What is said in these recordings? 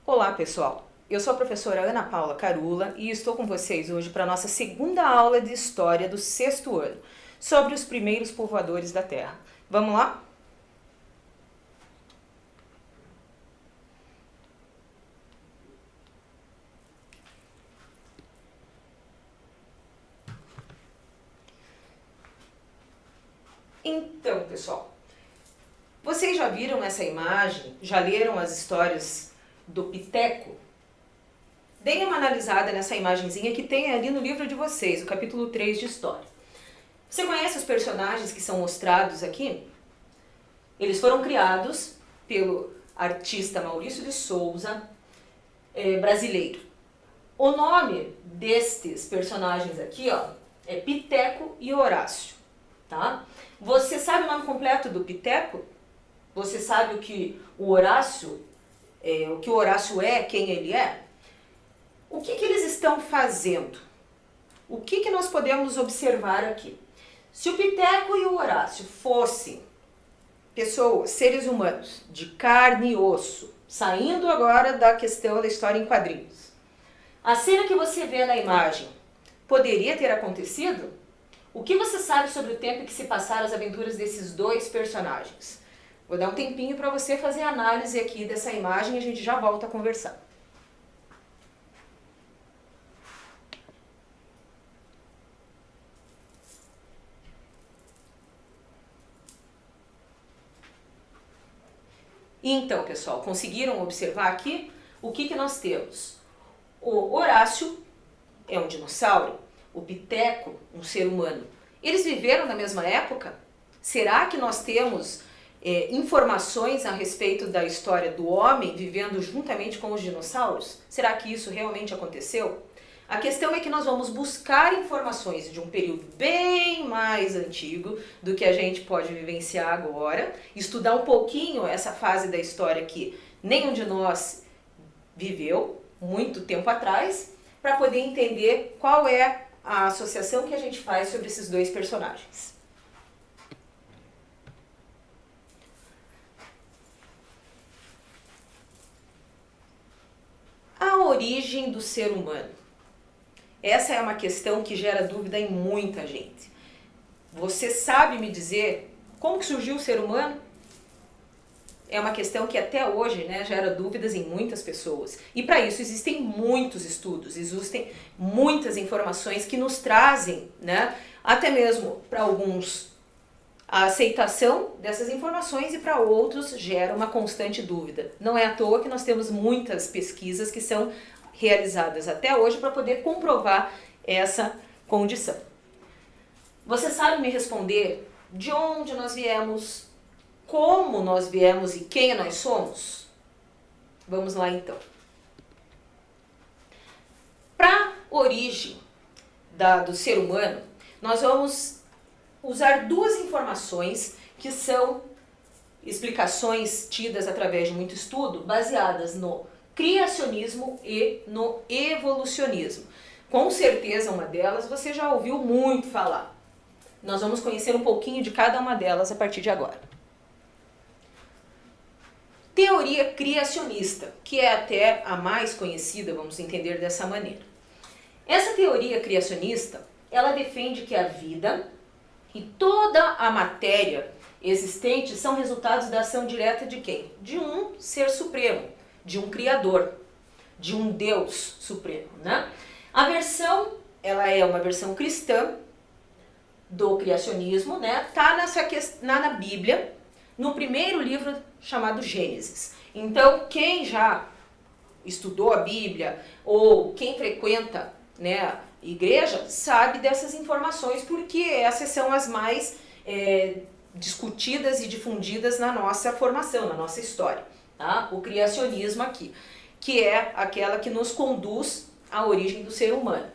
Olá pessoal, eu sou a professora Ana Paula Carula e estou com vocês hoje para a nossa segunda aula de História do sexto ano, sobre os primeiros povoadores da Terra. Vamos lá? Então, pessoal, vocês já viram essa imagem? Já leram as histórias do Piteco? Deem uma analisada nessa imagenzinha que tem ali no livro de vocês, o capítulo 3 de História. Você conhece os personagens que são mostrados aqui? Eles foram criados pelo artista Maurício de Souza, brasileiro. O nome destes personagens aqui, ó, é Piteco e Horácio, tá? Você sabe o nome completo do Piteco? Você sabe o que o Horácio é, quem ele é? O que eles estão fazendo? O que nós podemos observar aqui? Se o Piteco e o Horácio fossem pessoas, seres humanos, de carne e osso, saindo agora da questão da história em quadrinhos, a cena que você vê na imagem poderia ter acontecido? O que você sabe sobre o tempo que se passaram as aventuras desses dois personagens? Vou dar um tempinho para você fazer a análise aqui dessa imagem e a gente já volta a conversar. Então, pessoal, conseguiram observar aqui o que nós temos? O Horácio é um dinossauro, o Piteco, um ser humano. Eles viveram na mesma época? Será que nós temos informações a respeito da história do homem vivendo juntamente com os dinossauros? Será que isso realmente aconteceu? A questão é que nós vamos buscar informações de um período bem mais antigo do que a gente pode vivenciar agora, estudar um pouquinho essa fase da história que nenhum de nós viveu muito tempo atrás, para poder entender qual é a associação que a gente faz sobre esses dois personagens. A origem do ser humano. Essa é uma questão que gera dúvida em muita gente. Você sabe me dizer como que surgiu o ser humano? É uma questão que até hoje, né, gera dúvidas em muitas pessoas. E para isso existem muitos estudos, existem muitas informações que nos trazem, né, até mesmo para alguns a aceitação dessas informações e para outros gera uma constante dúvida. Não é à toa que nós temos muitas pesquisas que são realizadas até hoje para poder comprovar essa condição. Você sabe me responder de onde nós viemos, como nós viemos e quem nós somos? Vamos lá então. Para a origem do ser humano, nós vamos usar duas informações que são explicações tidas através de muito estudo, baseadas no criacionismo e no evolucionismo. Com certeza uma delas você já ouviu muito falar. Nós vamos conhecer um pouquinho de cada uma delas a partir de agora. Teoria criacionista, que é até a mais conhecida, vamos entender dessa maneira. Essa teoria criacionista, ela defende que a vida e toda a matéria existente são resultados da ação direta de quem? De um ser supremo, de um criador, de um Deus supremo, né? A versão, ela é uma versão cristã do criacionismo, né? Tá na Bíblia, no primeiro livro chamado Gênesis. Então, quem já estudou a Bíblia ou quem frequenta, né, igreja, sabe dessas informações porque essas são as mais discutidas e difundidas na nossa formação, na nossa história. Tá? O criacionismo aqui, que é aquela que nos conduz à origem do ser humano.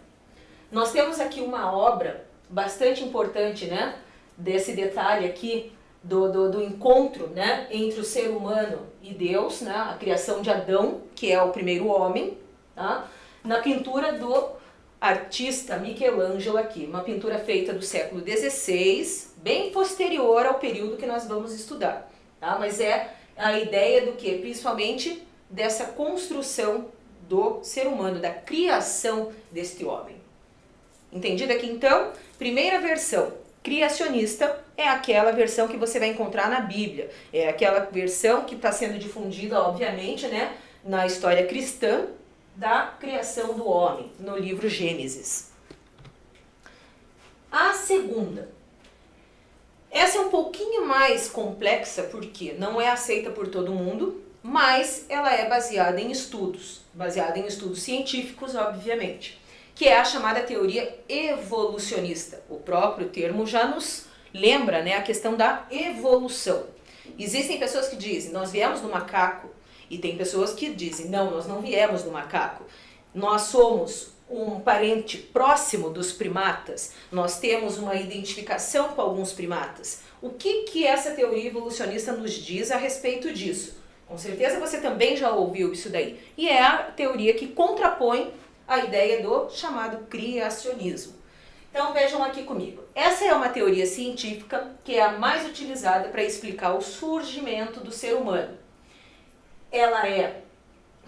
Nós temos aqui uma obra bastante importante, né, desse detalhe aqui do encontro, né, entre o ser humano e Deus, né, a criação de Adão, que é o primeiro homem, tá? Na pintura do artista Michelangelo aqui, uma pintura feita do século XVI, bem posterior ao período que nós vamos estudar, tá? Mas é a ideia do que? Principalmente dessa construção do ser humano, da criação deste homem. Entendido aqui então? Primeira versão, criacionista, é aquela versão que você vai encontrar na Bíblia. É aquela versão que está sendo difundida, obviamente, né, na história cristã, da criação do homem, no livro Gênesis. A segunda. Essa é um pouquinho mais complexa, porque não é aceita por todo mundo, mas ela é baseada em estudos científicos, obviamente, que é a chamada teoria evolucionista. O próprio termo já nos lembra, né, a questão da evolução. Existem pessoas que dizem, nós viemos do macaco, e tem pessoas que dizem, não, nós não viemos do macaco. Nós somos um parente próximo dos primatas, nós temos uma identificação com alguns primatas. O que essa teoria evolucionista nos diz a respeito disso? Com certeza você também já ouviu isso daí. E é a teoria que contrapõe a ideia do chamado criacionismo. Então vejam aqui comigo. Essa é uma teoria científica que é a mais utilizada para explicar o surgimento do ser humano. Ela é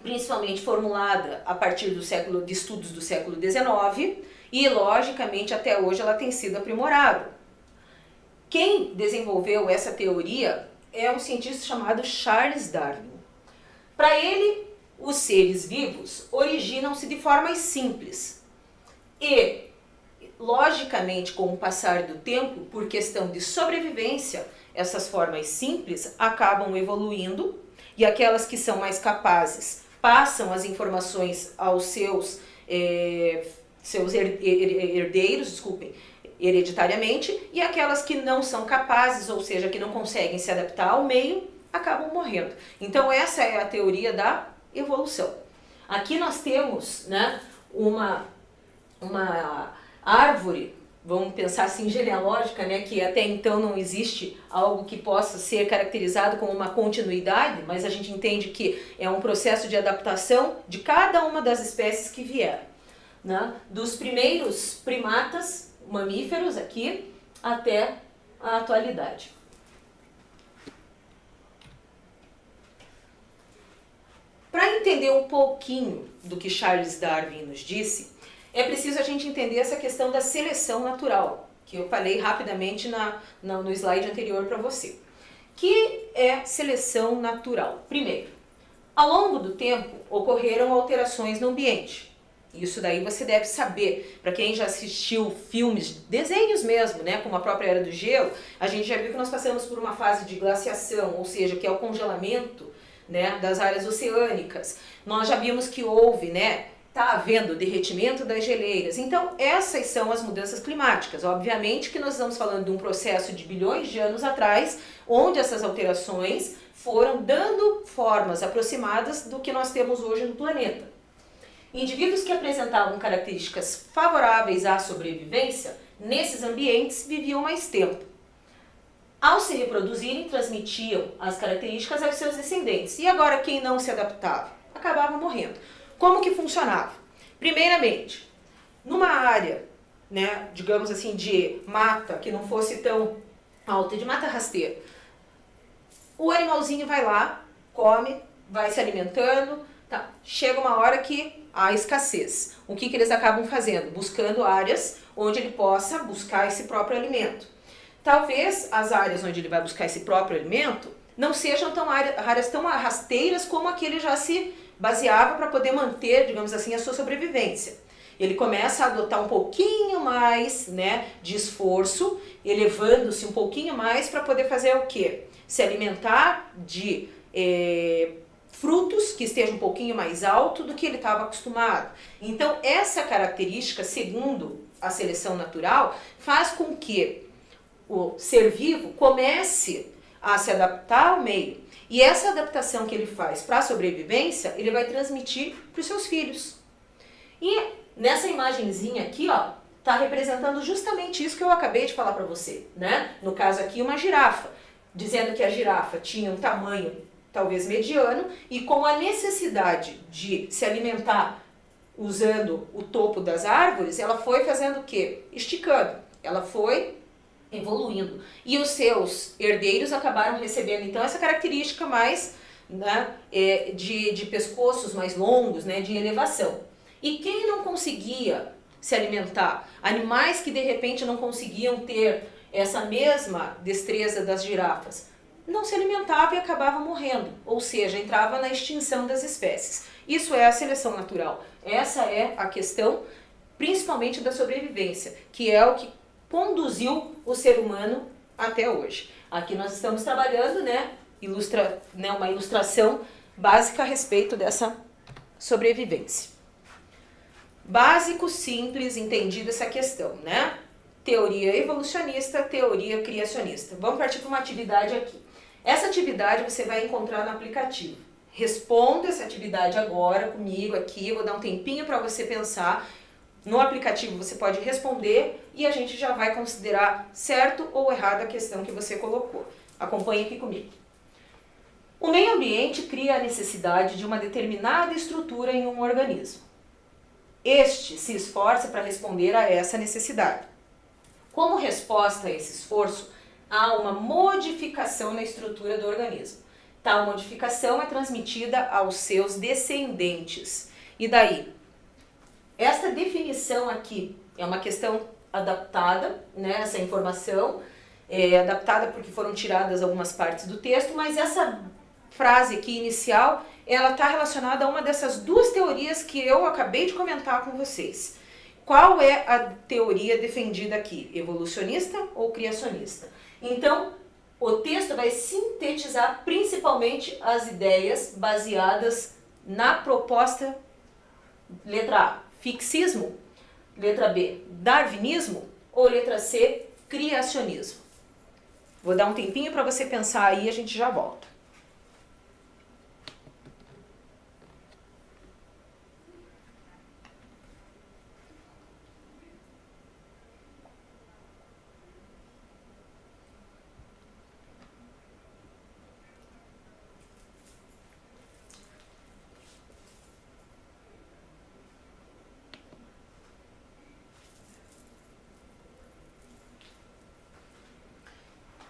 principalmente formulada a partir de estudos do século XIX e, logicamente, até hoje ela tem sido aprimorada. Quem desenvolveu essa teoria é um cientista chamado Charles Darwin. Para ele, os seres vivos originam-se de formas simples e, logicamente, com o passar do tempo, por questão de sobrevivência, essas formas simples acabam evoluindo e aquelas que são mais capazes passam as informações aos seus herdeiros, hereditariamente, e aquelas que não são capazes, ou seja, que não conseguem se adaptar ao meio, acabam morrendo. Então essa é a teoria da evolução. Aqui nós temos, né, uma árvore, vamos pensar assim, genealógica, né, que até então não existe algo que possa ser caracterizado como uma continuidade, mas a gente entende que é um processo de adaptação de cada uma das espécies que vieram, né, dos primeiros primatas, mamíferos aqui, até a atualidade. Para entender um pouquinho do que Charles Darwin nos disse, é preciso a gente entender essa questão da seleção natural, que eu falei rapidamente no slide anterior para você. Que é seleção natural? Primeiro, ao longo do tempo ocorreram alterações no ambiente. Isso daí você deve saber. Para quem já assistiu filmes, desenhos mesmo, né, como a própria Era do Gelo, a gente já viu que nós passamos por uma fase de glaciação, ou seja, que é o congelamento, né, das áreas oceânicas. Nós já vimos que houve, né, está havendo derretimento das geleiras. Então, essas são as mudanças climáticas. Obviamente que nós estamos falando de um processo de bilhões de anos atrás, onde essas alterações foram dando formas aproximadas do que nós temos hoje no planeta. Indivíduos que apresentavam características favoráveis à sobrevivência, nesses ambientes viviam mais tempo. Ao se reproduzirem, transmitiam as características aos seus descendentes. E agora, quem não se adaptava? Acabava morrendo. Como que funcionava? Primeiramente, numa área, né, digamos assim, de mata, que não fosse tão alta, de mata rasteira, o animalzinho vai lá, come, vai se alimentando, tá. Chega uma hora que há escassez. O que eles acabam fazendo? Buscando áreas onde ele possa buscar esse próprio alimento. Talvez as áreas onde ele vai buscar esse próprio alimento não sejam tão áreas tão rasteiras como a que ele já se baseava para poder manter, digamos assim, a sua sobrevivência. Ele começa a adotar um pouquinho mais, né, de esforço, elevando-se um pouquinho mais para poder fazer o quê? Se alimentar de frutos que estejam um pouquinho mais alto do que ele estava acostumado. Então, essa característica, segundo a seleção natural, faz com que o ser vivo comece a se adaptar ao meio. E essa adaptação que ele faz para a sobrevivência, ele vai transmitir para os seus filhos. E nessa imagenzinha aqui, ó, está representando justamente isso que eu acabei de falar para você, né? No caso aqui, uma girafa, dizendo que a girafa tinha um tamanho talvez mediano e com a necessidade de se alimentar usando o topo das árvores, ela foi fazendo o quê? Esticando. Ela foi evoluindo. E os seus herdeiros acabaram recebendo, então, essa característica mais, né, de pescoços mais longos, né, de elevação. E quem não conseguia se alimentar? Animais que, de repente, não conseguiam ter essa mesma destreza das girafas, não se alimentava e acabava morrendo, ou seja, entrava na extinção das espécies. Isso é a seleção natural. Essa é a questão, principalmente da sobrevivência, que é o que conduziu o ser humano até hoje. Aqui nós estamos trabalhando, uma ilustração básica a respeito dessa sobrevivência. Básico, simples, entendida essa questão, né? Teoria evolucionista, teoria criacionista. Vamos partir para uma atividade aqui. Essa atividade você vai encontrar no aplicativo. Responda essa atividade agora comigo aqui, eu vou dar um tempinho para você pensar. No aplicativo você pode responder e a gente já vai considerar certo ou errado a questão que você colocou. Acompanhe aqui comigo. O meio ambiente cria a necessidade de uma determinada estrutura em um organismo. Este se esforça para responder a essa necessidade. Como resposta a esse esforço, há uma modificação na estrutura do organismo. Tal modificação é transmitida aos seus descendentes. E daí? Esta definição aqui é uma questão adaptada, né? Essa informação é adaptada porque foram tiradas algumas partes do texto, mas essa frase aqui inicial, ela está relacionada a uma dessas duas teorias que eu acabei de comentar com vocês. Qual é a teoria defendida aqui? Evolucionista ou criacionista? Então, o texto vai sintetizar principalmente as ideias baseadas na proposta letra A, fixismo, letra B, darwinismo ou letra C, criacionismo. Vou dar um tempinho para você pensar aí e a gente já volta.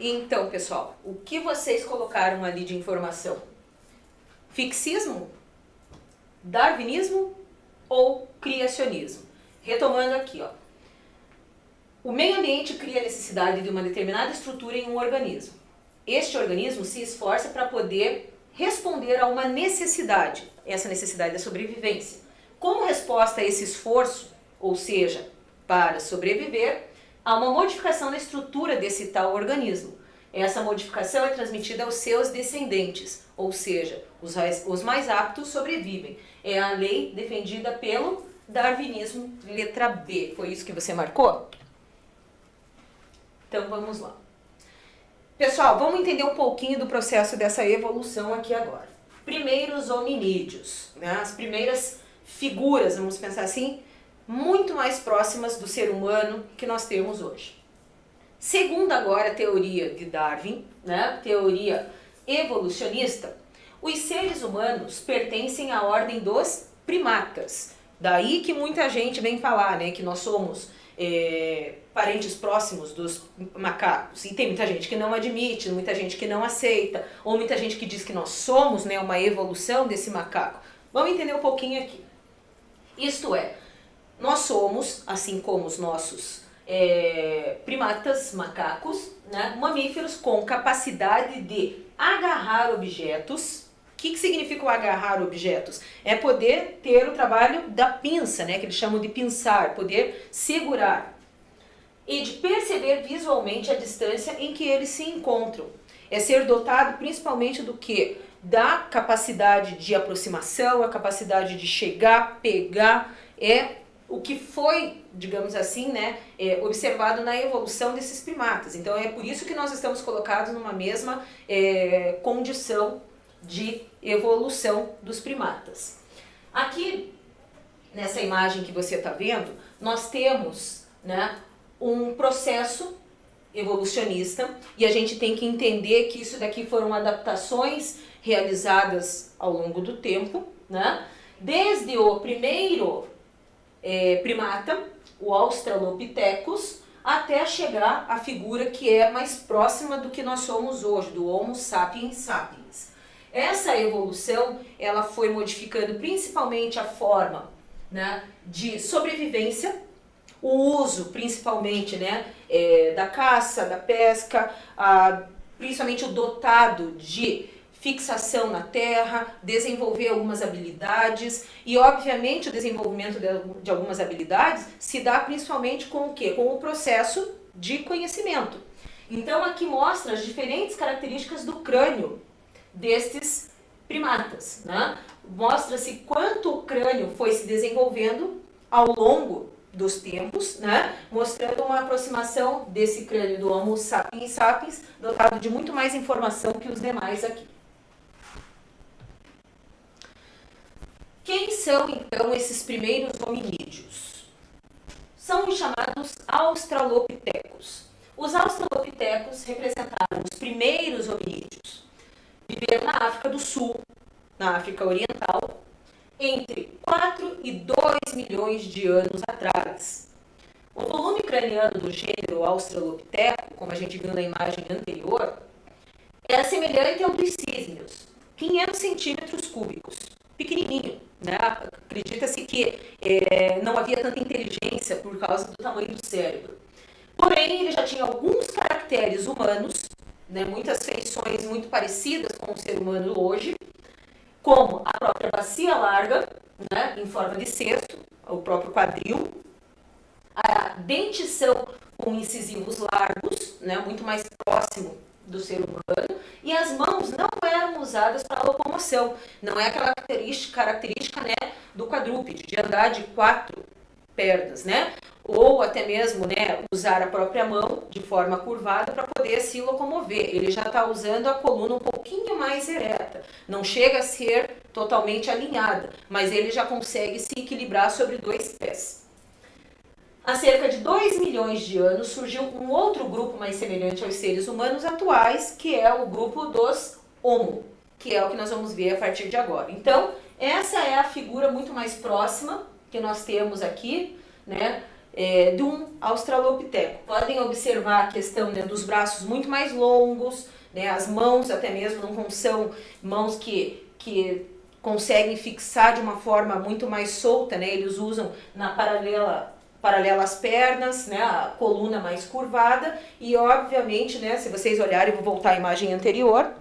Então, pessoal, o que vocês colocaram ali de informação? Fixismo? Darwinismo ou criacionismo? Retomando aqui, ó. O meio ambiente cria a necessidade de uma determinada estrutura em um organismo. Este organismo se esforça para poder responder a uma necessidade, essa necessidade da sobrevivência. Como resposta a esse esforço, ou seja, para sobreviver, há uma modificação na estrutura desse tal organismo. Essa modificação é transmitida aos seus descendentes, ou seja, os mais aptos sobrevivem. É a lei defendida pelo darwinismo, letra B. Foi isso que você marcou? Então vamos lá. Pessoal, vamos entender um pouquinho do processo dessa evolução aqui agora. Primeiro, os hominídeos, né? As primeiras figuras, vamos pensar assim, muito mais próximas do ser humano que nós temos hoje. Segundo agora a teoria de Darwin, né, teoria evolucionista, os seres humanos pertencem à ordem dos primatas. Daí que muita gente vem falar, né, que nós somos parentes próximos dos macacos. E tem muita gente que não admite, muita gente que não aceita, ou muita gente que diz que nós somos, né, uma evolução desse macaco. Vamos entender um pouquinho aqui. Isto é, nós somos, assim como os nossos primatas, macacos, né, mamíferos com capacidade de agarrar objetos. O que significa o agarrar objetos? É poder ter o trabalho da pinça, né, que eles chamam de pinçar, poder segurar. E de perceber visualmente a distância em que eles se encontram. É ser dotado principalmente do quê? Da capacidade de aproximação, a capacidade de chegar, pegar, o que foi, digamos assim, né, observado na evolução desses primatas. Então é por isso que nós estamos colocados numa mesma condição de evolução dos primatas. Aqui, nessa imagem que você está vendo, nós temos, né, um processo evolucionista e a gente tem que entender que isso daqui foram adaptações realizadas ao longo do tempo, né? Desde o primeiro primata, o Australopithecus, até chegar à figura que é mais próxima do que nós somos hoje, do Homo sapiens sapiens. Essa evolução, ela foi modificando principalmente a forma, né, de sobrevivência, o uso principalmente, né, da caça, da pesca, principalmente o dotado de fixação na terra, desenvolver algumas habilidades e, obviamente, o desenvolvimento de algumas habilidades se dá principalmente com o quê? Com o processo de conhecimento. Então, aqui mostra as diferentes características do crânio destes primatas, né? Mostra-se quanto o crânio foi se desenvolvendo ao longo dos tempos, né? Mostrando uma aproximação desse crânio do Homo sapiens sapiens, dotado de muito mais informação que os demais aqui. Quem são, então, esses primeiros hominídeos? São os chamados Australopithecus. Os Australopithecus representaram os primeiros hominídeos. Viveram na África do Sul, na África Oriental, entre 4 e 2 milhões de anos atrás. O volume craniano do gênero Australopithecus, como a gente viu na imagem anterior, era semelhante ao dos sísmios, 500 centímetros cúbicos, pequenininho, né? Acredita-se que não havia tanta inteligência por causa do tamanho do cérebro. Porém, ele já tinha alguns caracteres humanos, né? Muitas feições muito parecidas com o ser humano hoje, como a própria bacia larga, né, em forma de cesto, o próprio quadril, a dentição com incisivos largos, né, muito mais próximo do ser humano, e as mãos não eram usadas para locomoção. Não é aquela característica, né, do quadrúpede, de andar de 4 pernas, né? Ou até mesmo, né, usar a própria mão de forma curvada para poder se locomover. Ele já está usando a coluna um pouquinho mais ereta. Não chega a ser totalmente alinhada, mas ele já consegue se equilibrar sobre 2 pés. Há cerca de 2 milhões de anos surgiu um outro grupo mais semelhante aos seres humanos atuais, que é o grupo dos Homo, que é o que nós vamos ver a partir de agora. Então, essa é a figura muito mais próxima que nós temos aqui, né, de um Australopiteco. Podem observar a questão, né, dos braços muito mais longos, né, as mãos até mesmo não são mãos que conseguem fixar de uma forma muito mais solta, né, eles usam na paralela às pernas, né, a coluna mais curvada e obviamente, né, se vocês olharem, vou voltar à imagem anterior,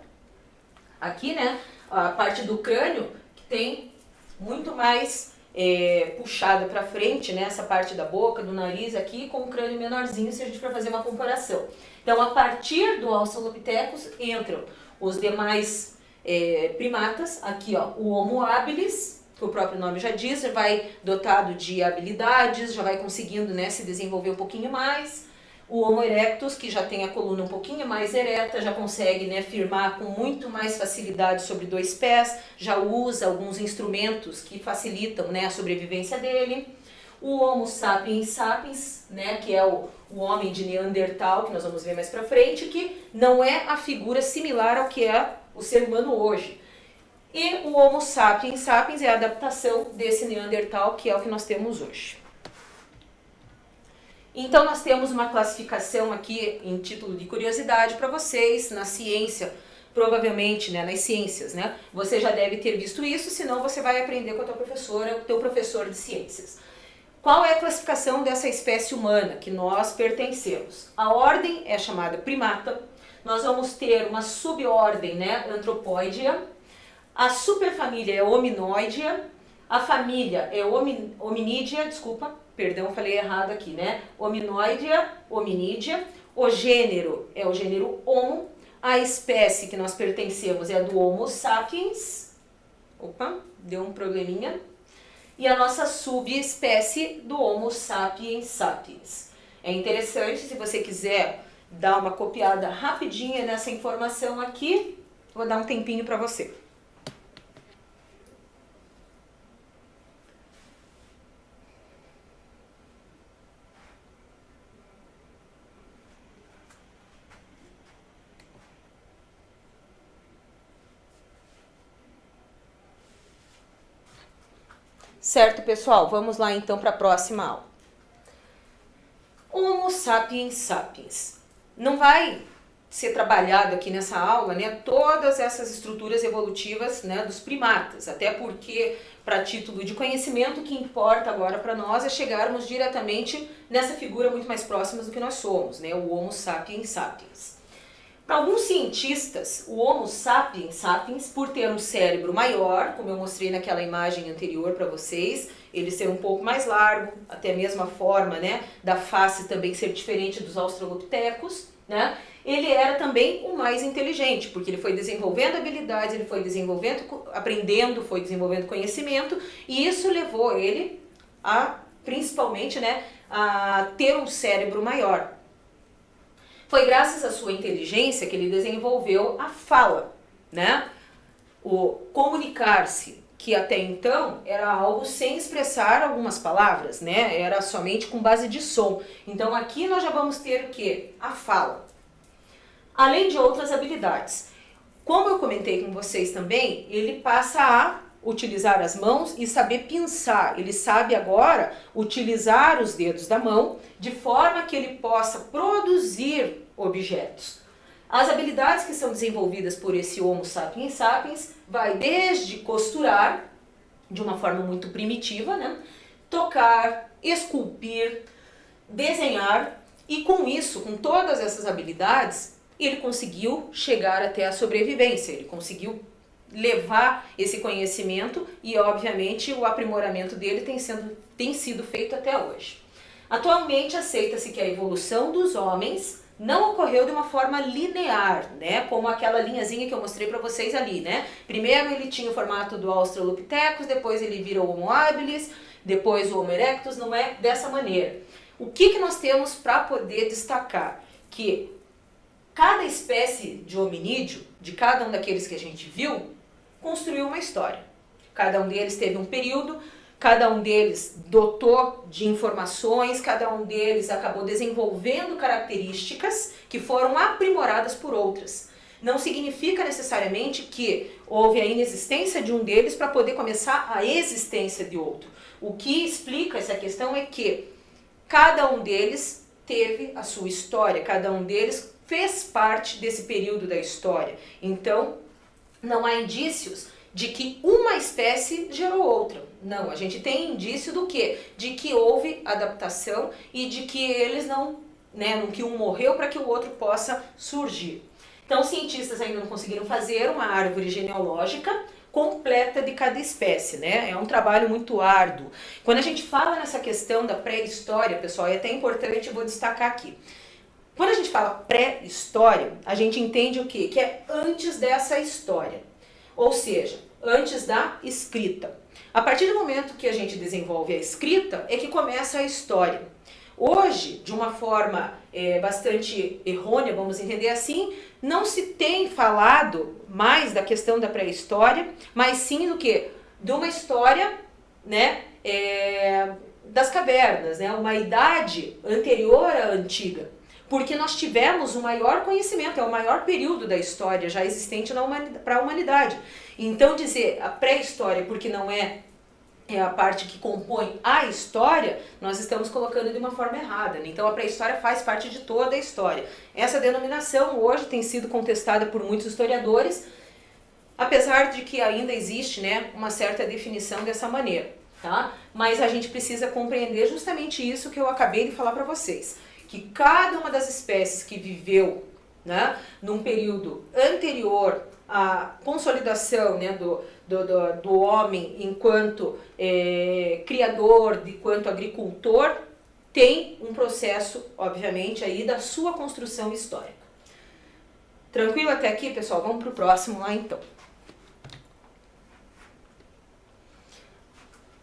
aqui, né, a parte do crânio que tem muito mais puxada para frente, né, essa parte da boca, do nariz aqui, com o crânio menorzinho, se a gente for fazer uma comparação. Então, a partir do Australopithecus entram os demais primatas, aqui ó, o Homo habilis, que o próprio nome já diz, vai dotado de habilidades, já vai conseguindo, né, se desenvolver um pouquinho mais. O Homo erectus, que já tem a coluna um pouquinho mais ereta, já consegue, né, firmar com muito mais facilidade sobre 2 pés, já usa alguns instrumentos que facilitam, né, a sobrevivência dele. O Homo sapiens sapiens, né, que é o homem de Neandertal, que nós vamos ver mais pra frente, que não é a figura similar ao que é o ser humano hoje. E o Homo sapiens sapiens é a adaptação desse Neandertal, que é o que nós temos hoje. Então, nós temos uma classificação aqui, em título de curiosidade para vocês, na ciência, provavelmente, né, nas ciências, né? Você já deve ter visto isso, senão você vai aprender com a tua professora, o teu professor de ciências. Qual é a classificação dessa espécie humana que nós pertencemos? A ordem é chamada primata, nós vamos ter uma subordem, né, Anthropoidea, a superfamília é Hominoidea, a família é Hominídea, perdão, falei errado aqui, né? Hominoidea, Hominídea. O gênero é o gênero Homo. A espécie que nós pertencemos é a do Homo sapiens. Opa, deu um probleminha. E a nossa subespécie do Homo sapiens sapiens. É interessante, se você quiser dar uma copiada rapidinha nessa informação aqui, vou dar um tempinho para você. Certo, pessoal? Vamos lá então para a próxima aula. Homo sapiens sapiens. Não vai ser trabalhado aqui nessa aula, né, todas essas estruturas evolutivas, né, dos primatas, até porque, para título de conhecimento, o que importa agora para nós é chegarmos diretamente nessa figura muito mais próxima do que nós somos, né, o Homo sapiens sapiens. Para alguns cientistas, o Homo sapiens sapiens, por ter um cérebro maior, como eu mostrei naquela imagem anterior para vocês, ele ser um pouco mais largo, até mesmo a forma, né, da face também ser diferente dos australopitecos, né, ele era também o mais inteligente, porque ele foi desenvolvendo habilidades, ele foi desenvolvendo, aprendendo, foi desenvolvendo conhecimento, e isso levou ele a, principalmente, né, a ter um cérebro maior. Foi graças à sua inteligência que ele desenvolveu a fala, né? O comunicar-se, que até então era algo sem expressar algumas palavras, né? Era somente com base de som. Então aqui nós já vamos ter o quê? A fala. Além de outras habilidades. Como eu comentei com vocês também, ele passa a utilizar as mãos e saber pensar. Ele sabe agora utilizar os dedos da mão de forma que ele possa produzir objetos. As habilidades que são desenvolvidas por esse Homo sapiens sapiens vai desde costurar, de uma forma muito primitiva, né? Tocar, esculpir, desenhar, e com isso, com todas essas habilidades, ele conseguiu chegar até a sobrevivência, ele conseguiu levar esse conhecimento e, obviamente, o aprimoramento dele tem sido feito até hoje. Atualmente, aceita-se que a evolução dos homens não ocorreu de uma forma linear, né? Como aquela linhazinha que eu mostrei para vocês ali, né? Primeiro ele tinha o formato do Australopithecus, depois ele virou o Homo habilis, depois o Homo erectus, não é dessa maneira. O que nós temos para poder destacar? Que cada espécie de hominídeo, de cada um daqueles que a gente viu, construiu uma história. Cada um deles teve um período, cada um deles dotou de informações, cada um deles acabou desenvolvendo características que foram aprimoradas por outras. Não significa necessariamente que houve a inexistência de um deles para poder começar a existência de outro. O que explica essa questão é que cada um deles teve a sua história, cada um deles fez parte desse período da história. Então, não há indícios de que uma espécie gerou outra. Não, a gente tem indício do quê? De que houve adaptação e de que eles não, né, que um morreu para que o outro possa surgir. Então, cientistas ainda não conseguiram fazer uma árvore genealógica completa de cada espécie, né? É um trabalho muito árduo. Quando a gente fala nessa questão da pré-história, pessoal, é até importante, eu vou destacar aqui. Quando a gente fala pré-história, a gente entende o quê? Que é antes dessa história. Ou seja, antes da escrita. A partir do momento que a gente desenvolve a escrita, é que começa a história. Hoje, de uma forma bastante errônea, vamos entender assim, não se tem falado mais da questão da pré-história, mas sim do que? De uma história, né, das cavernas, né, uma idade anterior à antiga. Porque nós tivemos o maior conhecimento, é o maior período da história já existente para a humanidade. Então dizer a pré-história, porque não é a parte que compõe a história, nós estamos colocando de uma forma errada. Então a pré-história faz parte de toda a história. Essa denominação hoje tem sido contestada por muitos historiadores, apesar de que ainda existe, né, uma certa definição dessa maneira. Tá? Mas a gente precisa compreender justamente isso que eu acabei de falar para vocês. Que cada uma das espécies que viveu, né, num período anterior à consolidação, né, do homem enquanto criador, enquanto agricultor, tem um processo, obviamente, aí da sua construção histórica. Tranquilo até aqui, pessoal? Vamos para o próximo lá, então.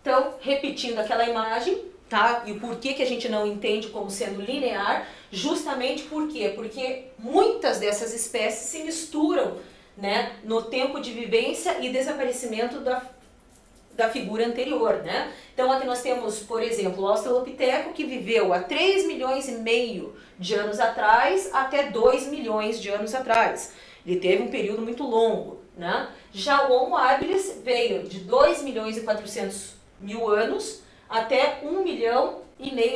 Então, repetindo aquela imagem, tá? E por que a gente não entende como sendo linear? Justamente por quê? Porque muitas dessas espécies se misturam, né, no tempo de vivência e desaparecimento da figura anterior, né? Então aqui nós temos, por exemplo, o Australopiteco, que viveu há 3,5 milhões de anos atrás até 2 milhões de anos atrás. Ele teve um período muito longo, né? Já o Homo habilis veio de 2,4 milhões mil anos até 1,5 milhão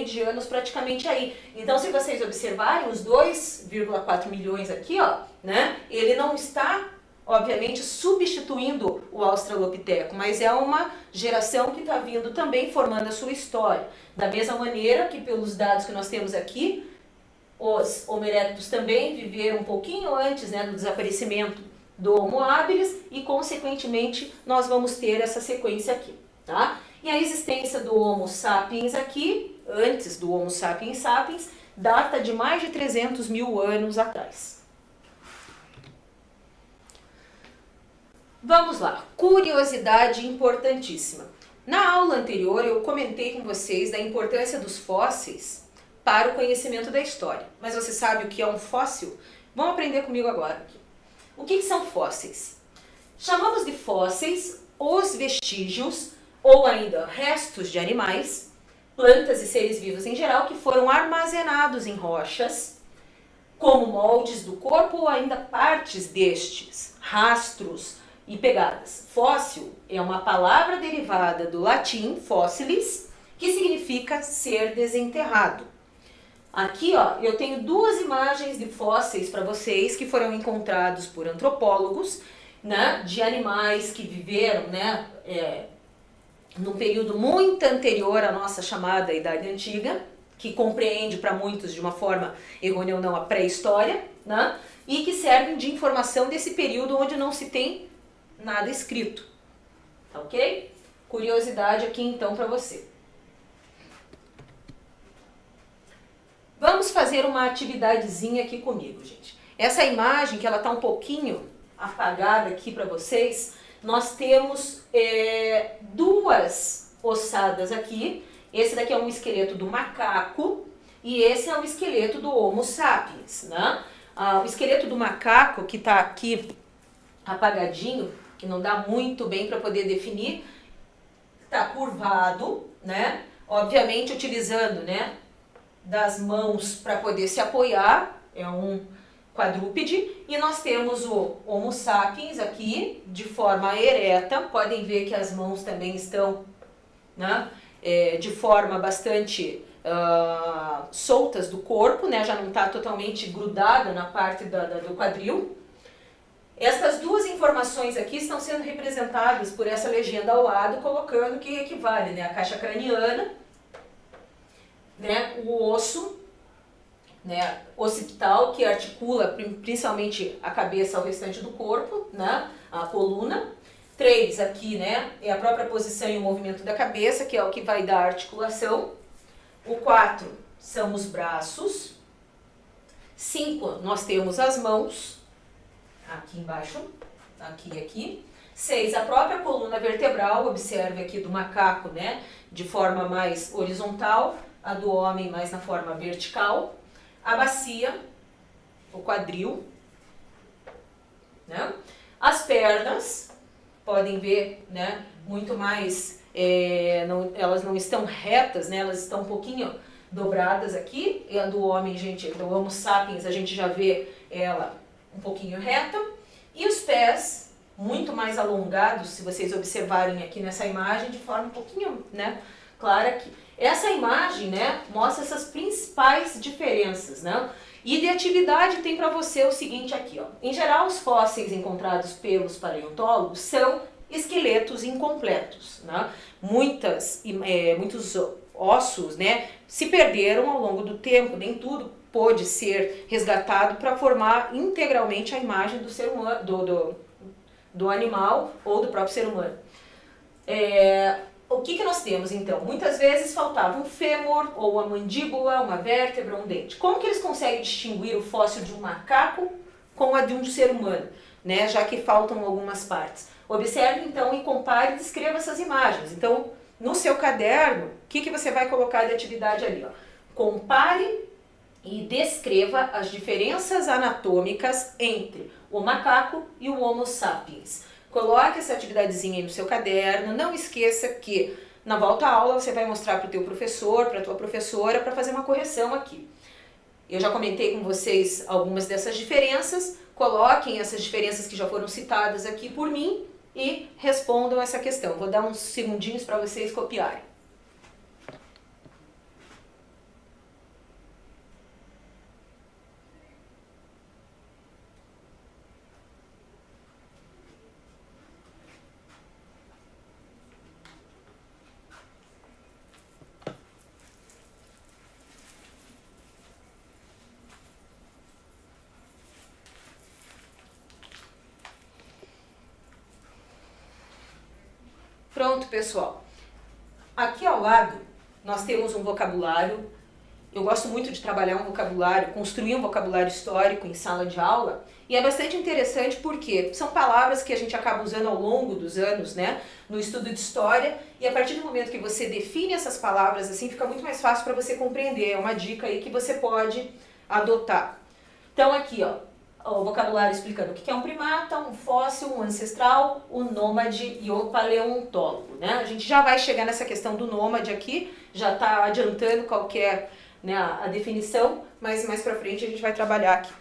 de anos praticamente aí. Então, se vocês observarem, os 2,4 milhões aqui, ó, né, ele não está, obviamente, substituindo o Australopiteco, mas é uma geração que está vindo também formando a sua história. Da mesma maneira que, pelos dados que nós temos aqui, os Homo erectus também viveram um pouquinho antes, né, do desaparecimento do Homo habilis e, consequentemente, nós vamos ter essa sequência aqui, tá? E a existência do Homo sapiens aqui, antes do Homo sapiens sapiens, data de mais de 300 mil anos atrás. Vamos lá, curiosidade importantíssima. Na aula anterior eu comentei com vocês da importância dos fósseis para o conhecimento da história. Mas você sabe o que é um fóssil? Vamos aprender comigo agora aqui. O que são fósseis? Chamamos de fósseis os vestígios ou ainda restos de animais, plantas e seres vivos em geral que foram armazenados em rochas, como moldes do corpo ou ainda partes destes, rastros e pegadas. Fóssil é uma palavra derivada do latim fossilis, que significa ser desenterrado. Aqui, ó, eu tenho duas imagens de fósseis para vocês que foram encontrados por antropólogos, né, de animais que viveram, né, num período muito anterior à nossa chamada Idade Antiga, que compreende para muitos de uma forma errônea ou não a pré-história, né, e que servem de informação desse período onde não se tem nada escrito, tá ok? Curiosidade aqui então para você. Vamos fazer uma atividadezinha aqui comigo, gente. Essa imagem, que ela está um pouquinho apagada aqui para vocês, nós temos duas ossadas aqui. Esse daqui é um esqueleto do macaco e esse é o esqueleto do Homo sapiens, né? O esqueleto do macaco, que está aqui apagadinho, que não dá muito bem para poder definir, está curvado, né? Obviamente utilizando, né, das mãos para poder se apoiar, é um quadrúpede, e nós temos o Homo sapiens aqui, de forma ereta, podem ver que as mãos também estão, né, de forma bastante soltas do corpo, né, já não está totalmente grudada na parte do quadril. Essas duas informações aqui estão sendo representadas por essa legenda ao lado, colocando que equivale, né, a caixa craniana, né, o osso, né, occipital, que articula principalmente a cabeça ao restante do corpo, né, a coluna. 3 aqui, né, é a própria posição e o movimento da cabeça, que é o que vai dar a articulação. O 4 são os braços. 5 nós temos as mãos, aqui embaixo, aqui e aqui. 6 a própria coluna vertebral, observe aqui do macaco, né, de forma mais horizontal, a do homem mais na forma vertical, a bacia, o quadril, né? As pernas, podem ver, né, muito mais, elas não estão retas, né, elas estão um pouquinho dobradas aqui, e a do homem, gente, do Homo sapiens, a gente já vê ela um pouquinho reta, e os pés muito mais alongados, se vocês observarem aqui nessa imagem, de forma um pouquinho, né, clara aqui. Essa imagem, né, mostra essas principais diferenças, né? E de atividade tem para você o seguinte aqui, ó. Em geral, os fósseis encontrados pelos paleontólogos são esqueletos incompletos, né? Muitos ossos, né, se perderam ao longo do tempo, nem tudo pôde ser resgatado para formar integralmente a imagem do ser humano, do animal ou do próprio ser humano. O que nós temos então? Muitas vezes faltava um fêmur, ou a mandíbula, uma vértebra, um dente. Como que eles conseguem distinguir o fóssil de um macaco com a de um ser humano, né? Já que faltam algumas partes. Observe então e compare e descreva essas imagens. Então, no seu caderno, o que você vai colocar de atividade ali? Ó? Compare e descreva as diferenças anatômicas entre o macaco e o Homo sapiens. Coloque essa atividadezinha aí no seu caderno, não esqueça que na volta à aula você vai mostrar para o teu professor, para a tua professora, para fazer uma correção aqui. Eu já comentei com vocês algumas dessas diferenças, coloquem essas diferenças que já foram citadas aqui por mim e respondam essa questão. Vou dar uns segundinhos para vocês copiarem. Pronto, pessoal. Aqui ao lado nós temos um vocabulário. Eu gosto muito de trabalhar um vocabulário, construir um vocabulário histórico em sala de aula. E é bastante interessante porque são palavras que a gente acaba usando ao longo dos anos, né, no estudo de história. E a partir do momento que você define essas palavras assim, fica muito mais fácil para você compreender. É uma dica aí que você pode adotar. Então aqui, ó, o vocabulário explicando o que é um primata, um fóssil, um ancestral, o nômade e o paleontólogo, né? A gente já vai chegar nessa questão do nômade aqui, já está adiantando qualquer, né, a definição, mas mais pra frente a gente vai trabalhar aqui.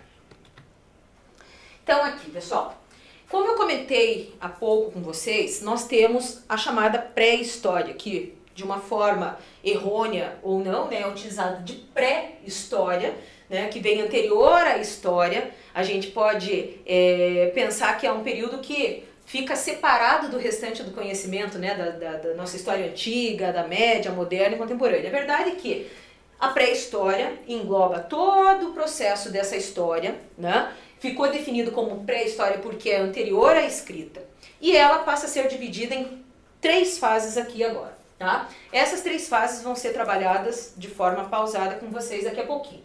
Então aqui, pessoal, como eu comentei há pouco com vocês, nós temos a chamada pré-história, que de uma forma errônea ou não, né, é utilizada de pré-história, né, que vem anterior à história. A gente pode pensar que é um período que fica separado do restante do conhecimento, né, da nossa história antiga, da média, moderna e contemporânea. A verdade é que a pré-história engloba todo o processo dessa história, né? Ficou definido como pré-história porque é anterior à escrita. E ela passa a ser dividida em 3 fases aqui agora, tá? Essas 3 fases vão ser trabalhadas de forma pausada com vocês daqui a pouquinho.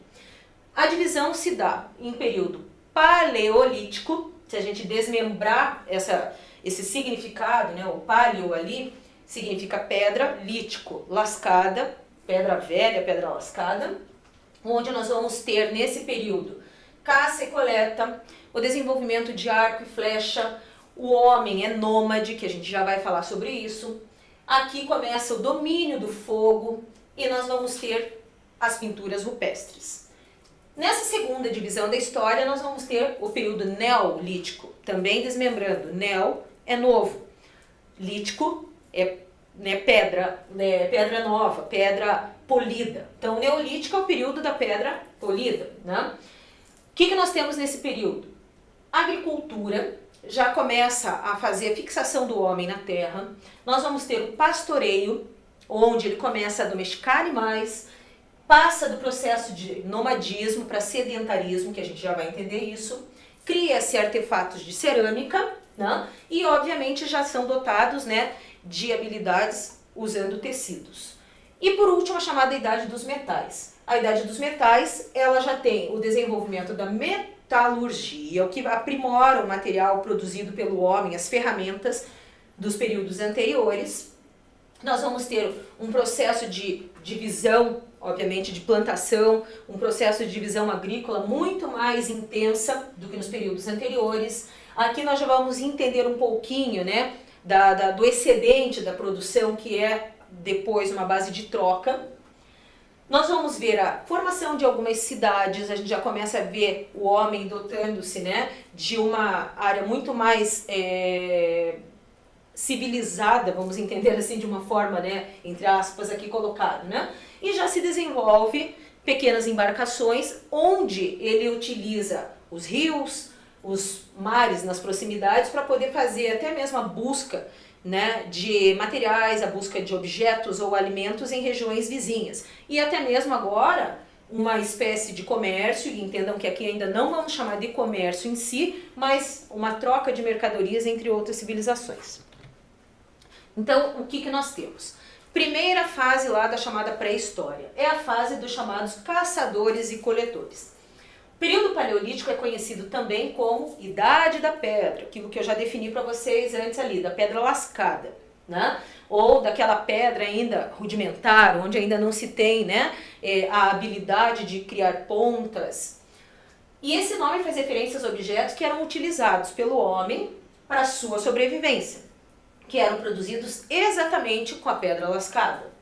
A divisão se dá em período paleolítico. Se a gente desmembrar esse significado, né, o paleo ali significa pedra, lítico, lascada, pedra velha, pedra lascada, onde nós vamos ter nesse período caça e coleta, o desenvolvimento de arco e flecha, o homem é nômade, que a gente já vai falar sobre isso. Aqui começa o domínio do fogo e nós vamos ter as pinturas rupestres. Nessa segunda divisão da história, nós vamos ter o período neolítico, também desmembrando. Neo é novo, lítico é, né, pedra nova, pedra polida. Então, o neolítico é o período da pedra polida, né? O que nós temos nesse período? A agricultura já começa a fazer a fixação do homem na terra. Nós vamos ter o pastoreio, onde ele começa a domesticar animais, passa do processo de nomadismo para sedentarismo, que a gente já vai entender isso, cria-se artefatos de cerâmica, né? E obviamente já são dotados, né, de habilidades usando tecidos. E por último, a chamada Idade dos Metais. A Idade dos Metais, ela já tem o desenvolvimento da metalurgia, o que aprimora o material produzido pelo homem, as ferramentas dos períodos anteriores. Nós vamos ter um processo de divisão, obviamente, de plantação, um processo de divisão agrícola muito mais intensa do que nos períodos anteriores. Aqui nós já vamos entender um pouquinho, né, do excedente da produção, que é depois uma base de troca. Nós vamos ver a formação de algumas cidades, a gente já começa a ver o homem dotando-se, né, de uma área muito mais civilizada, vamos entender assim de uma forma, né, entre aspas aqui colocado, né? E já se desenvolve pequenas embarcações onde ele utiliza os rios, os mares nas proximidades para poder fazer até mesmo a busca, né, de materiais, a busca de objetos ou alimentos em regiões vizinhas. E até mesmo agora uma espécie de comércio, e entendam que aqui ainda não vamos chamar de comércio em si, mas uma troca de mercadorias entre outras civilizações. Então, o que nós temos? Primeira fase lá da chamada pré-história, é a fase dos chamados caçadores e coletores. O período paleolítico é conhecido também como Idade da Pedra, aquilo que eu já defini para vocês antes ali, da pedra lascada, né? Ou daquela pedra ainda rudimentar, onde ainda não se tem, né, a habilidade de criar pontas. E esse nome faz referência aos objetos que eram utilizados pelo homem para a sua sobrevivência, que eram produzidos exatamente com a pedra lascada.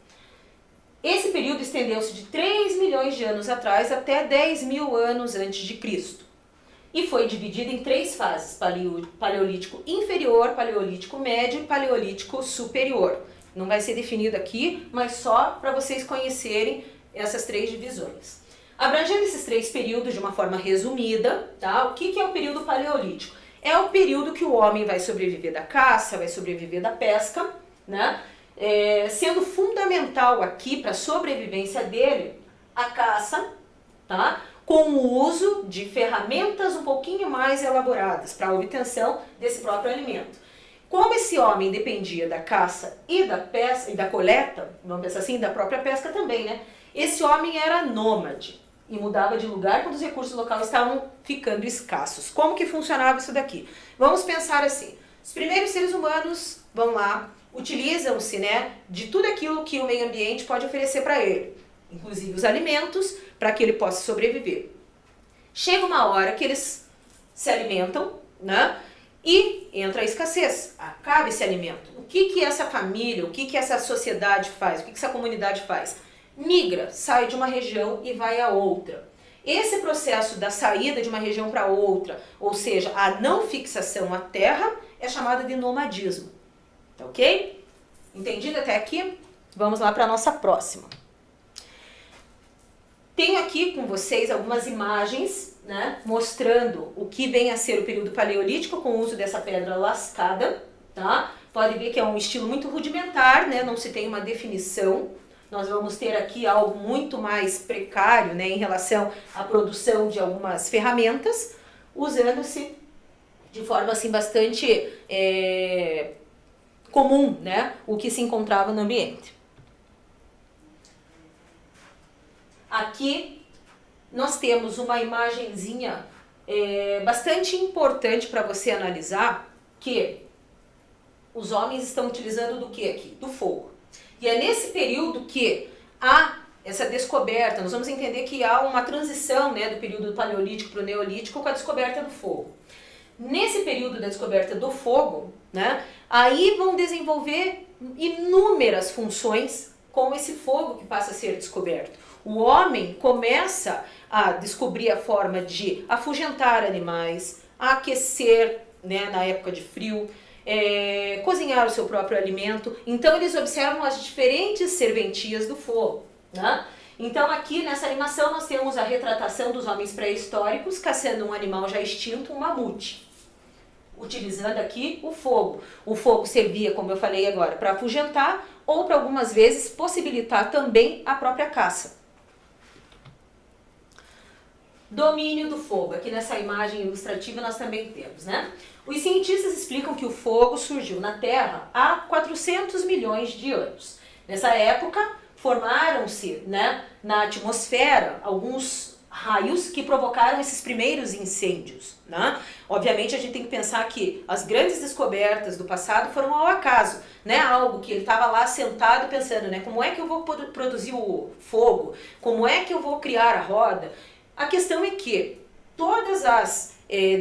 Esse período estendeu-se de 3 milhões de anos atrás até 10 mil anos antes de Cristo. e foi dividida em 3 fases: paleolítico inferior, paleolítico médio e paleolítico superior. Não vai ser definido aqui, mas só para vocês conhecerem essas 3 divisões. Abrangendo esses 3 períodos de uma forma resumida, tá? O que é o período paleolítico? É o período que o homem vai sobreviver da caça, vai sobreviver da pesca, né? Sendo fundamental aqui para a sobrevivência dele a caça, tá? Com o uso de ferramentas um pouquinho mais elaboradas para a obtenção desse próprio alimento. Como esse homem dependia da caça e da pesca e da coleta, vamos pensar assim, da própria pesca também, né? Esse homem era nômade e mudava de lugar quando os recursos locais estavam ficando escassos. Como que funcionava isso daqui? Vamos pensar assim: os primeiros seres humanos, vão lá, utilizam-se, né, de tudo aquilo que o meio ambiente pode oferecer para ele, inclusive os alimentos, para que ele possa sobreviver. Chega uma hora que eles se alimentam, né? E entra a escassez, acaba esse alimento. O que essa família, o que essa sociedade faz, o que essa comunidade faz? Migra, sai de uma região e vai a outra. Esse processo da saída de uma região para outra, ou seja, a não fixação à terra, é chamado de nomadismo. Tá ok? Entendido até aqui? Vamos lá para a nossa próxima. Tenho aqui com vocês algumas imagens, né, mostrando o que vem a ser o período paleolítico com o uso dessa pedra lascada, tá? Pode ver que é um estilo muito rudimentar, né, não se tem uma definição. Nós vamos ter aqui algo muito mais precário, né, em relação à produção de algumas ferramentas, usando-se de forma assim bastante comum, né, o que se encontrava no ambiente. Aqui nós temos uma imagenzinha bastante importante para você analisar, que os homens estão utilizando do que aqui? Do fogo. E é nesse período que há essa descoberta, nós vamos entender que há uma transição, né, do período paleolítico para o neolítico com a descoberta do fogo. Nesse período da descoberta do fogo, né, aí vão desenvolver inúmeras funções com esse fogo que passa a ser descoberto. O homem começa a descobrir a forma de afugentar animais, aquecer, né, na época de frio, cozinhar o seu próprio alimento. Então eles observam as diferentes serventias do fogo, né? Então aqui nessa animação nós temos a retratação dos homens pré-históricos caçando um animal já extinto, um mamute, utilizando aqui o fogo. O fogo servia, como eu falei agora, para afugentar ou para algumas vezes possibilitar também a própria caça. Domínio do fogo. Aqui nessa imagem ilustrativa nós também temos, né? Os cientistas explicam que o fogo surgiu na Terra há 400 milhões de anos. Nessa época, formaram-se, né, na atmosfera alguns raios que provocaram esses primeiros incêndios, né? Obviamente a gente tem que pensar que as grandes descobertas do passado foram ao acaso, né? Algo que ele estava lá sentado pensando, né, como é que eu vou produzir o fogo? Como é que eu vou criar a roda? A questão é que todas as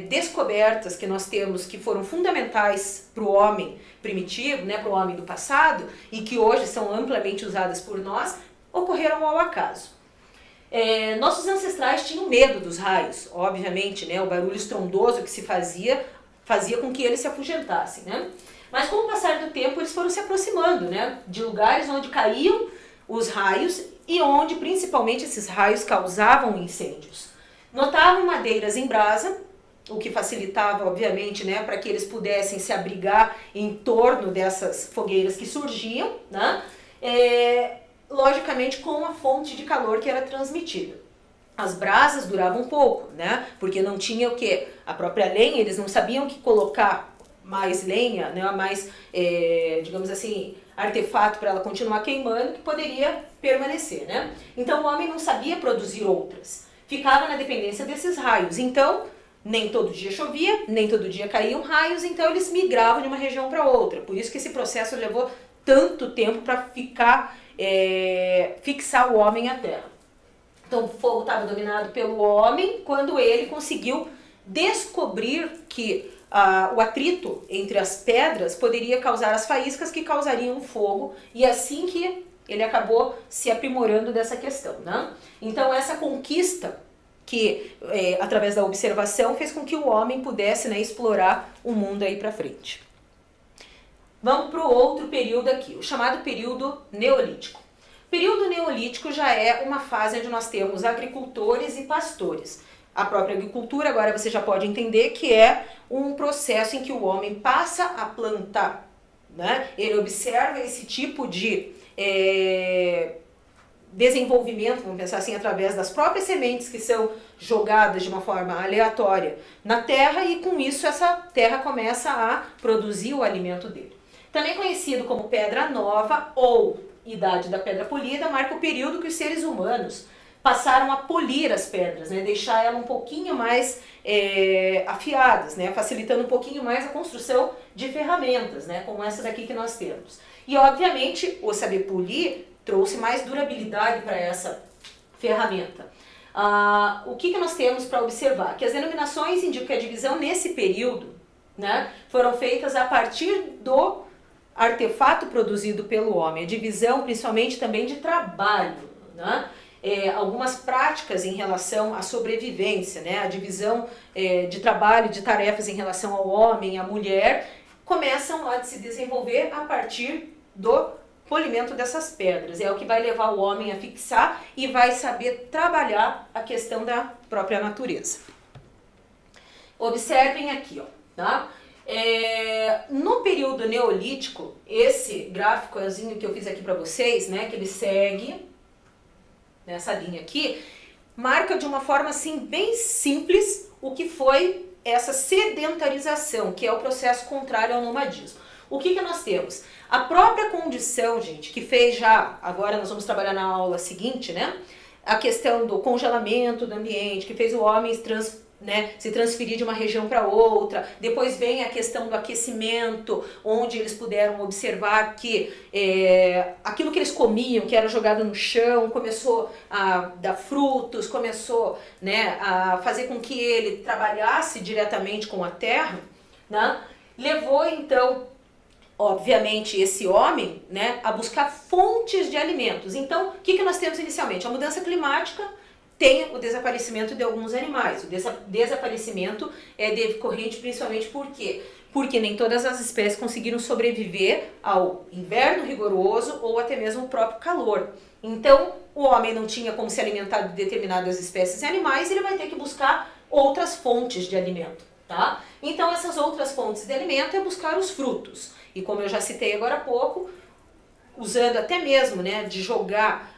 descobertas que nós temos que foram fundamentais para o homem primitivo, né, para o homem do passado, e que hoje são amplamente usadas por nós, ocorreram ao acaso. Nossos ancestrais tinham medo dos raios, obviamente, né, o barulho estrondoso que se fazia com que eles se afugentassem, né? Mas com o passar do tempo eles foram se aproximando, né, de lugares onde caíam os raios e onde principalmente esses raios causavam incêndios. Notavam madeiras em brasa, o que facilitava, obviamente, né, para que eles pudessem se abrigar em torno dessas fogueiras que surgiam, né, logicamente com a fonte de calor que era transmitida. As brasas duravam pouco, né, porque não tinha o que? A própria lenha, eles não sabiam que colocar mais lenha, né, mais, digamos assim, artefato para ela continuar queimando, que poderia permanecer, né. Então o homem não sabia produzir outras, ficava na dependência desses raios. Então nem todo dia chovia, nem todo dia caíam raios, então eles migravam de uma região para outra. Por isso que esse processo levou tanto tempo para fixar o homem à terra. Então o fogo estava dominado pelo homem quando ele conseguiu descobrir que o atrito entre as pedras poderia causar as faíscas que causariam fogo, e assim que ele acabou se aprimorando dessa questão, né? Então essa conquista que, através da observação, fez com que o homem pudesse, né, explorar o mundo aí para frente. Vamos para o outro período aqui, o chamado período neolítico. O período neolítico já é uma fase onde nós temos agricultores e pastores. A própria agricultura, agora você já pode entender que é um processo em que o homem passa a plantar, né? Ele observa esse tipo de desenvolvimento, vamos pensar assim, através das próprias sementes que são jogadas de uma forma aleatória na terra, e com isso essa terra começa a produzir o alimento dele. Também conhecido como Pedra Nova ou Idade da Pedra Polida, marca o período que os seres humanos passaram a polir as pedras, né? Deixar elas um pouquinho mais afiadas, né? Facilitando um pouquinho mais a construção de ferramentas, né? Como essa daqui que nós temos. E obviamente o saber polir trouxe mais durabilidade para essa ferramenta. O que nós temos para observar? Que as denominações indicam que a divisão nesse período, né, foram feitas a partir do artefato produzido pelo homem. A divisão principalmente também de trabalho, né? Algumas práticas em relação à sobrevivência, né? A divisão de trabalho, de tarefas em relação ao homem, à mulher, começam a se desenvolver a partir do polimento dessas pedras. É o que vai levar o homem a fixar e vai saber trabalhar a questão da própria natureza. Observem aqui, ó, tá? No período neolítico, esse gráficozinho que eu fiz aqui para vocês, né, que ele segue nessa linha aqui, marca de uma forma assim bem simples o que foi essa sedentarização, que é o processo contrário ao nomadismo. O que nós temos? A própria condição, gente, que fez já, agora nós vamos trabalhar na aula seguinte, né? A questão do congelamento do ambiente, que fez o homem se transferir de uma região para outra. Depois vem a questão do aquecimento, onde eles puderam observar que aquilo que eles comiam, que era jogado no chão, começou a dar frutos, começou, né, a fazer com que ele trabalhasse diretamente com a terra, né? Levou então, obviamente, esse homem, né, a buscar fontes de alimentos. Então, o que nós temos inicialmente? A mudança climática tem o desaparecimento de alguns animais. O desaparecimento é decorrente principalmente por quê? Porque nem todas as espécies conseguiram sobreviver ao inverno rigoroso ou até mesmo o próprio calor. Então, o homem não tinha como se alimentar de determinadas espécies de animais, ele vai ter que buscar outras fontes de alimento, tá? Então, essas outras fontes de alimento é buscar os frutos. E como eu já citei agora há pouco, usando até mesmo, né, de jogar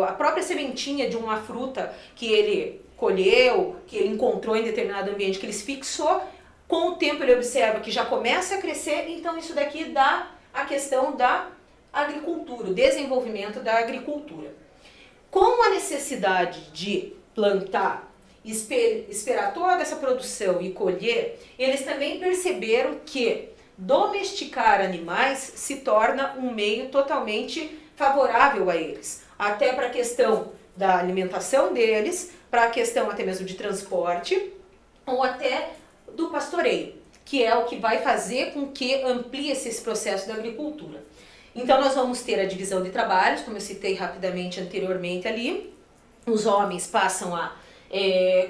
a própria sementinha de uma fruta que ele colheu, que ele encontrou em determinado ambiente, que ele se fixou, com o tempo ele observa que já começa a crescer, então isso daqui dá a questão da agricultura, o desenvolvimento da agricultura. Com a necessidade de plantar, esperar toda essa produção e colher, eles também perceberam que domesticar animais se torna um meio totalmente favorável a eles, até para a questão da alimentação deles, para a questão até mesmo de transporte, ou até do pastoreio, que é o que vai fazer com que amplie-se esse processo da agricultura. Então nós vamos ter a divisão de trabalhos, como eu citei rapidamente anteriormente ali. Os homens passam a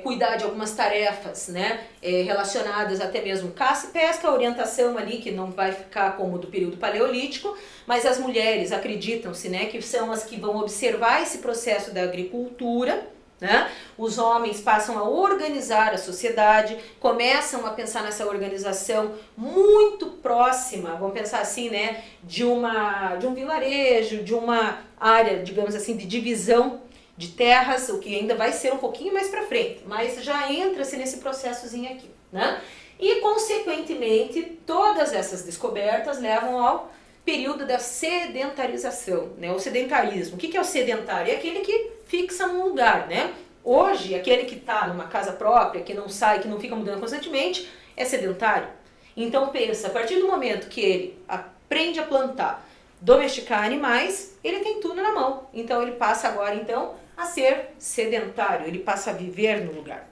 cuidar de algumas tarefas, né, relacionadas até mesmo caça e pesca, orientação ali que não vai ficar como do período paleolítico, mas as mulheres acreditam-se, né, que são as que vão observar esse processo da agricultura, né? Os homens passam a organizar a sociedade, começam a pensar nessa organização muito próxima, vamos pensar assim, né, de um vilarejo, de uma área, digamos assim, de divisão de terras, o que ainda vai ser um pouquinho mais para frente, mas já entra-se nesse processozinho aqui, né? E, consequentemente, todas essas descobertas levam ao período da sedentarização, né? O sedentarismo. O que é o sedentário? É aquele que fixa num lugar, né? Hoje, aquele que está numa casa própria, que não sai, que não fica mudando constantemente, é sedentário. Então, pensa, a partir do momento que ele aprende a plantar, domesticar animais, ele tem tudo na mão. Então, ele passa agora, então, a ser sedentário, ele passa a viver no lugar.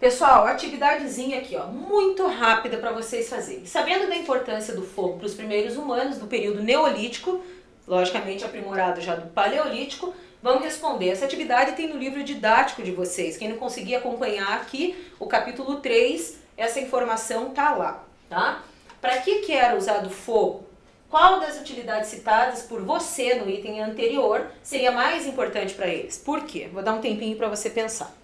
Pessoal, atividadezinha aqui, ó, muito rápida para vocês fazerem. Sabendo da importância do fogo para os primeiros humanos do período neolítico, logicamente aprimorado já do paleolítico, Vamos responder. Essa atividade tem no livro didático de vocês. Quem não conseguir acompanhar aqui, o capítulo 3, essa informação tá lá, tá? Para que era usado fogo? Qual das utilidades citadas por você no item anterior seria mais importante para eles? Por quê? Vou dar um tempinho para você pensar.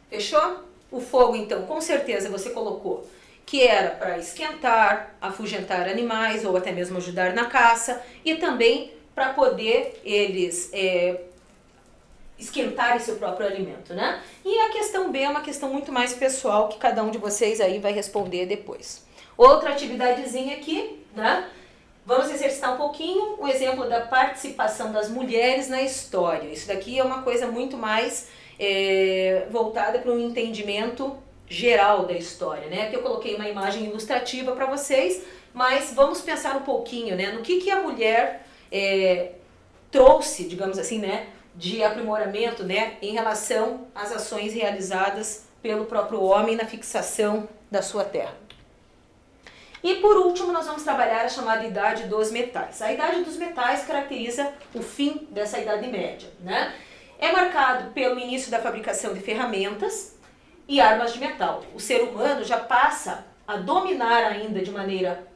Fechou? O fogo, então, com certeza você colocou que era para esquentar, afugentar animais ou até mesmo ajudar na caça e também para poder eles esquentarem seu próprio alimento, né? E a questão B é uma questão muito mais pessoal que cada um de vocês aí vai responder depois. Outra atividadezinha aqui, né? Vamos exercitar um pouquinho o exemplo da participação das mulheres na história. Isso daqui é uma coisa muito mais voltada para um entendimento geral da história, né? Aqui eu coloquei uma imagem ilustrativa para vocês, mas vamos pensar um pouquinho, né? No que a mulher trouxe, digamos assim, né? De aprimoramento, né? Em relação às ações realizadas pelo próprio homem na fixação da sua terra. E por último, nós vamos trabalhar a chamada Idade dos Metais. A Idade dos Metais caracteriza o fim dessa Idade Média, né? É marcado pelo início da fabricação de ferramentas e armas de metal. O ser humano já passa a dominar ainda de maneira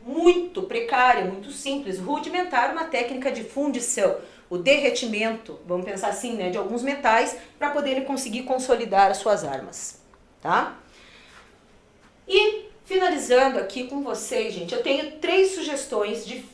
muito precária, muito simples, rudimentar, uma técnica de fundição, o derretimento, vamos pensar assim, né, de alguns metais para poderem conseguir consolidar as suas armas, tá? E finalizando aqui com vocês, gente, eu tenho 3 sugestões de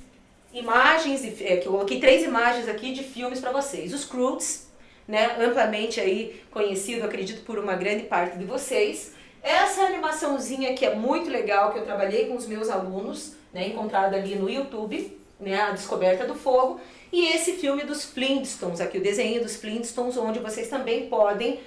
imagens, que eu coloquei 3 imagens aqui de filmes para vocês. Os Croods, né, amplamente aí conhecido, acredito, por uma grande parte de vocês. Essa animaçãozinha que é muito legal, que eu trabalhei com os meus alunos, né, encontrada ali no YouTube, né, A Descoberta do Fogo. E esse filme dos Flintstones, aqui o desenho dos Flintstones, onde vocês também podem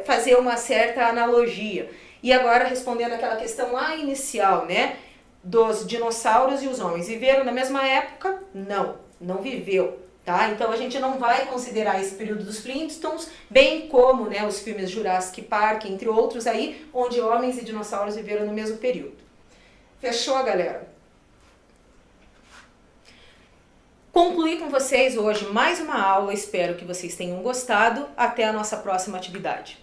fazer uma certa analogia. E agora respondendo aquela questão lá inicial, né, dos dinossauros e os homens, viveram na mesma época? Não viveu. Tá? Então a gente não vai considerar esse período dos Flintstones, bem como, né, os filmes Jurassic Park, entre outros aí, onde homens e dinossauros viveram no mesmo período. Fechou, galera? Concluí com vocês hoje mais uma aula, espero que vocês tenham gostado. Até a nossa próxima atividade.